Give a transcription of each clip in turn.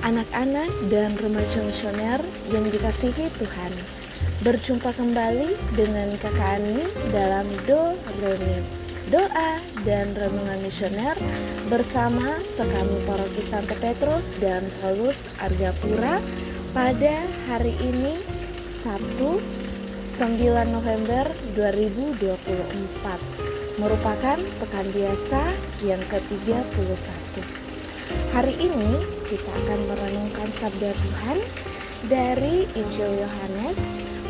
Anak-anak dan remaja misioner yang dikasihi Tuhan, berjumpa kembali dengan Kakak Ani dalam Do Re Mi, doa dan renungan misioner bersama Sekami Paroki Santo Petrus dan Paulus Argapura pada hari ini Sabtu 9 November 2024, merupakan pekan biasa yang ke-31. Hari ini kita akan merenungkan sabda Tuhan dari Injil Yohanes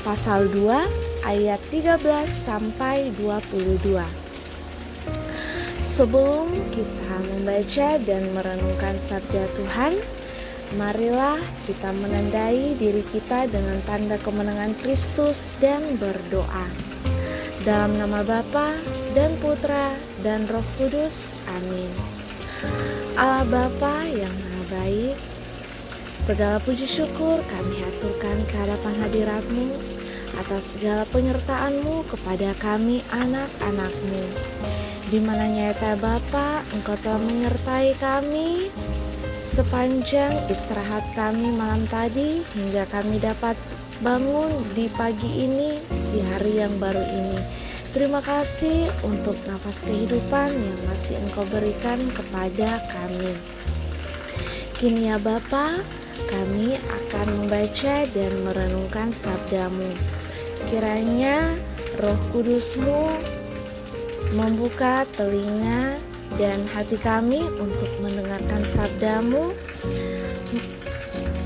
pasal 2 ayat 13 sampai 22. Sebelum kita membaca dan merenungkan sabda Tuhan, marilah kita menandai diri kita dengan tanda kemenangan Kristus dan berdoa. Dalam nama Bapa dan Putra dan Roh Kudus. Amin. Allah Bapa yang Maha Baik, segala puji syukur kami haturkan ke hadapan hadirat-Mu atas segala penyertaan-Mu kepada kami anak-anak-Mu. Di mana nyata Bapa, Engkau telah menyertai kami sepanjang istirahat kami malam tadi hingga kami dapat bangun di pagi ini, di hari yang baru ini. Terima kasih untuk nafas kehidupan yang masih Engkau berikan kepada kami. Kini ya Bapa, kami akan membaca dan merenungkan sabda-Mu. Kiranya Roh Kudus-Mu membuka telinga dan hati kami untuk mendengarkan sabda-Mu,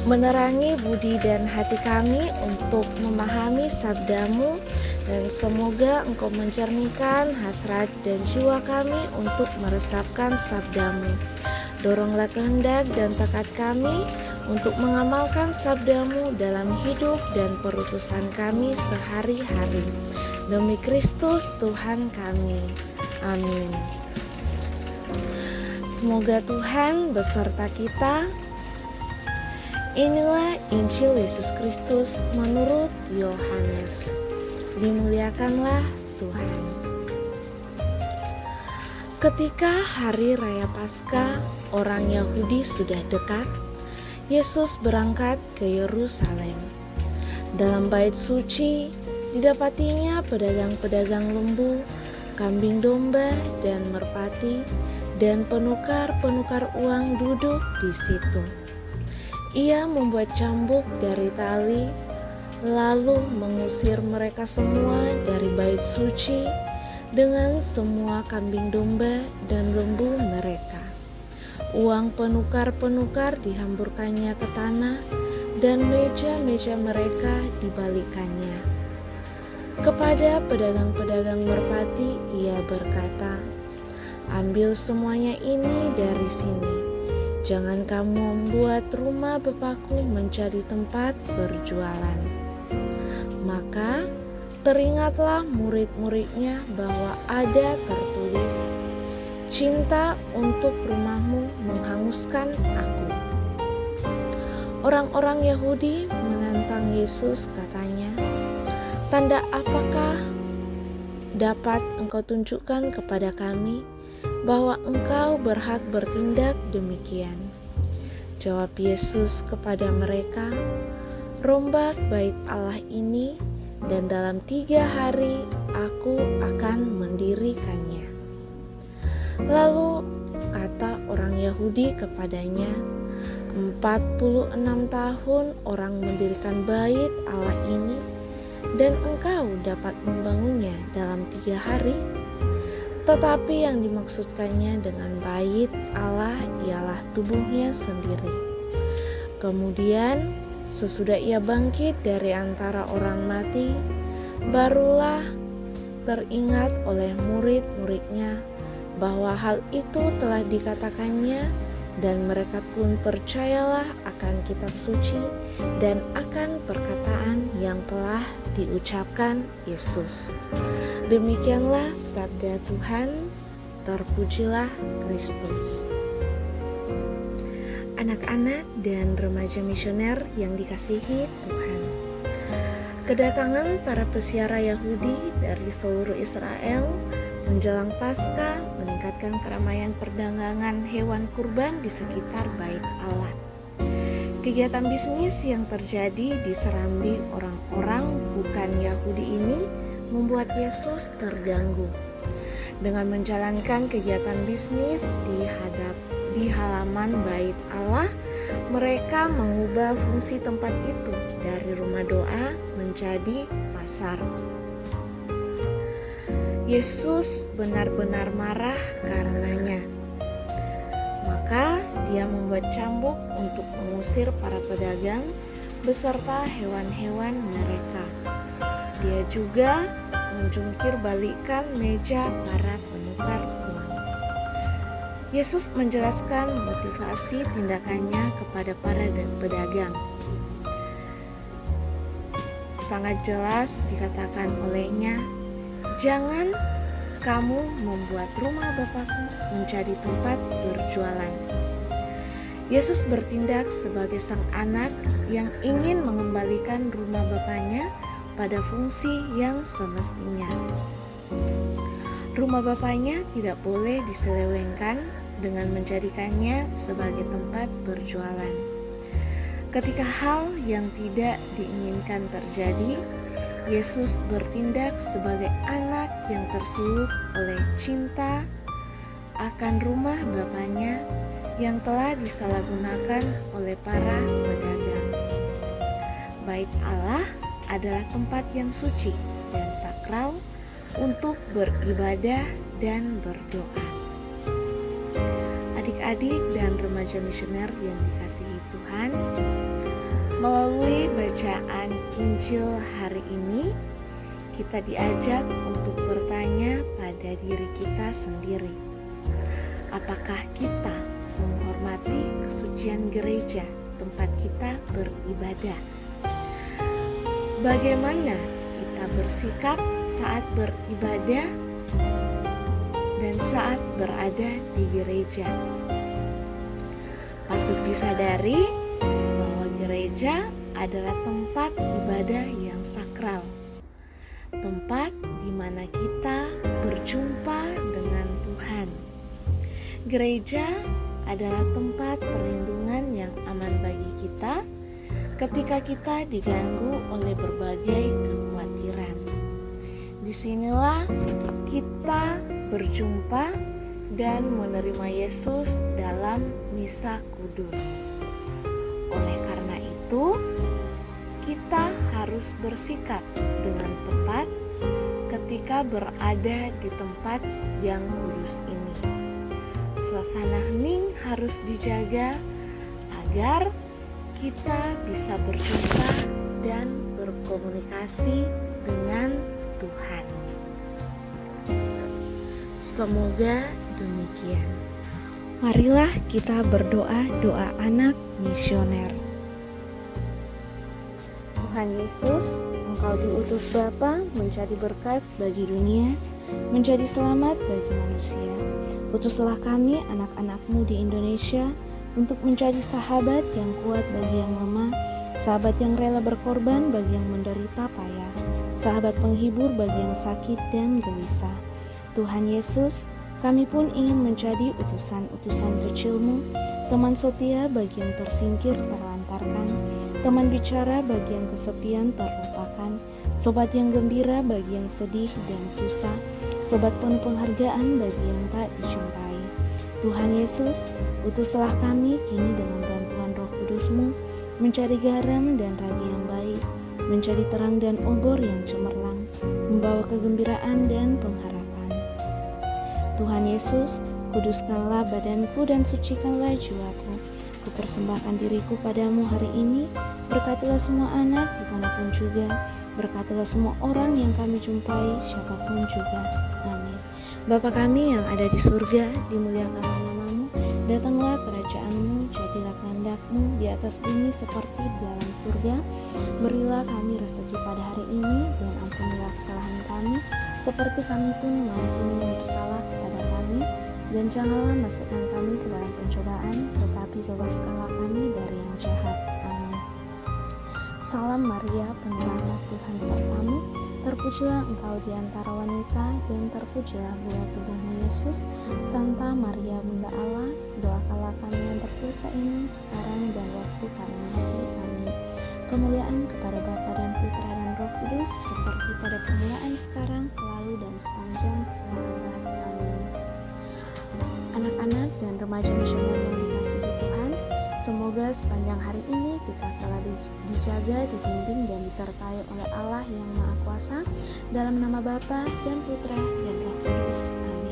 menerangi budi dan hati kami untuk memahami sabda-Mu, dan semoga Engkau menjernihkan hasrat dan jiwa kami untuk meresapkan sabda-Mu. Doronglah kehendak dan tekad kami untuk mengamalkan sabda-Mu dalam hidup dan perutusan kami sehari-hari. Demi Kristus Tuhan kami. Amin. Semoga Tuhan beserta kita. Inilah Injil Yesus Kristus menurut Yohanes. Dimuliakanlah Tuhan. Ketika hari raya Paskah orang Yahudi sudah dekat, Yesus berangkat ke Yerusalem. Dalam bait suci didapatinya pedagang-pedagang lembu, kambing domba dan merpati, dan penukar-penukar uang duduk di situ. Ia membuat cambuk dari tali, lalu mengusir mereka semua dari bait suci dengan semua kambing domba dan lembu mereka. Uang penukar-penukar dihamburkannya ke tanah, dan meja-meja mereka dibalikannya. Kepada pedagang-pedagang merpati ia berkata, "Ambil semuanya ini dari sini. Jangan kamu membuat rumah Bapakku menjadi tempat berjualan." Maka teringatlah murid-muridnya bahwa ada tertulis, "Cinta untuk rumahmu menghanguskan aku." Orang-orang Yahudi menantang Yesus, katanya, "Tanda apakah dapat Engkau tunjukkan kepada kami bahwa Engkau berhak bertindak demikian?" Jawab Yesus kepada mereka, "Rombak bait Allah ini, dan dalam 3 hari aku akan mendirikannya." Lalu kata orang Yahudi kepadanya, 46 tahun orang mendirikan bait Allah ini, dan engkau dapat membangunnya dalam 3 hari? Tetapi yang dimaksudkannya dengan bait Allah ialah tubuhnya sendiri. Kemudian sesudah ia bangkit dari antara orang mati, barulah teringat oleh murid-muridnya bahwa hal itu telah dikatakannya, dan mereka pun percayalah akan kitab suci dan akan perkataan yang telah diucapkan Yesus. Demikianlah sabda Tuhan. Terpujilah Kristus. Anak-anak dan remaja misioner yang dikasihi Tuhan, kedatangan para peziarah Yahudi dari seluruh Israel menjelang Paskah meningkatkan keramaian perdagangan hewan kurban di sekitar bait Allah. Kegiatan bisnis yang terjadi di serambi orang-orang bukan Yahudi ini membuat Yesus terganggu. Dengan menjalankan kegiatan bisnis di halaman Bait Allah, mereka mengubah fungsi tempat itu dari rumah doa menjadi pasar. Yesus benar-benar marah karenanya. Maka dia membuat cambuk untuk mengusir para pedagang beserta hewan-hewan mereka. Dia juga menjungkir balikkan meja para penukar uang. Yesus menjelaskan motivasi tindakannya kepada para pedagang. Sangat jelas dikatakan olehnya, "Jangan kamu membuat rumah Bapakku menjadi tempat berjualan." Yesus bertindak sebagai sang anak yang ingin mengembalikan rumah Bapaknya pada fungsi yang semestinya. Rumah Bapaknya tidak boleh diselewengkan dengan menjadikannya sebagai tempat berjualan. Ketika hal yang tidak diinginkan terjadi, Yesus bertindak sebagai anak yang tersulut oleh cinta akan rumah Bapaknya yang telah disalahgunakan oleh para pedagang. Bait Allah adalah tempat yang suci dan sakral untuk beribadah dan berdoa. Adik-adik dan remaja misioner yang dikasihi Tuhan, melalui bacaan Injil hari ini, kita diajak untuk bertanya pada diri kita sendiri. Apakah kita menghormati kesucian gereja tempat kita beribadah? Bagaimana kita bersikap saat beribadah dan saat berada di gereja? Patut disadari bahwa gereja adalah tempat ibadah yang sakral, tempat di mana kita berjumpa dengan Tuhan. Gereja adalah tempat perlindungan yang aman bagi kita ketika kita diganggu oleh berbagai kekhawatiran. Disinilah kita berjumpa dan menerima Yesus dalam misa kudus. Oleh karena itu, kita harus bersikap dengan tepat ketika berada di tempat yang kudus ini. Suasana hening harus dijaga agar kita bisa berjumpa dan berkomunikasi dengan Tuhan. Semoga demikian. Marilah kita berdoa doa anak misioner. Tuhan Yesus, Engkau diutus Bapa menjadi berkat bagi dunia, menjadi selamat bagi manusia. Utuslah kami anak-anak-Mu di Indonesia untuk menjadi sahabat yang kuat bagi yang lemah, sahabat yang rela berkorban bagi yang menderita payah, sahabat penghibur bagi yang sakit dan gelisah. Tuhan Yesus, kami pun ingin menjadi utusan-utusan kecil-Mu, teman setia bagi yang tersingkir terlantarkan, teman bicara bagi yang kesepian terlupakan, sobat yang gembira bagi yang sedih dan susah, sobat penuh penghargaan bagi yang tak dijumpai. Tuhan Yesus, utuslah kami kini dengan bantuan Roh Kudus-Mu mencari garam dan ragi yang baik, menjadi terang dan obor yang cemerlang, membawa kegembiraan dan pengharapan. Tuhan Yesus, kuduskanlah badanku dan sucikanlah jiwaku. Kupersembahkan diriku padamu hari ini. Berkatilah semua anak dimanapun juga. Berkatilah semua orang yang kami jumpai, siapapun juga. Amin. Bapa kami yang ada di surga, dimuliakanlah nama-Mu. Datanglah kerajaan-Mu, jadilah kehendak-Mu di atas bumi seperti di dalam surga. Berilah kami rezeki pada hari ini, dan ampunilah kesalahan kami, seperti kami pun mengampuni yang bersalah kepada kami. Dan janganlah masukkan kami ke dalam pencobaan, tetapi bebaskanlah kami dari yang jahat. Amin. Salam Maria, penuh rahmat, Tuhan sertamu. Terpujilah Engkau di antara wanita, dan terpujilah buah tubuhmu Yesus. Santa Maria Bunda Allah, doakanlah kami yang berdosa ini sekarang dan waktu kami mati. Amin. Kemuliaan kepada Bapa dan Putra dan Roh Kudus, seperti pada permulaan, sekarang, selalu, dan sepanjang segala abad. Amin. Anak-anak dan remaja misioner yang dikasihi Tuhan, semoga sepanjang hari ini kita selalu dijaga, dibimbing, dan disertai oleh Allah yang Maha Kuasa, dalam nama Bapa dan Putra dan Roh Kudus. Amin.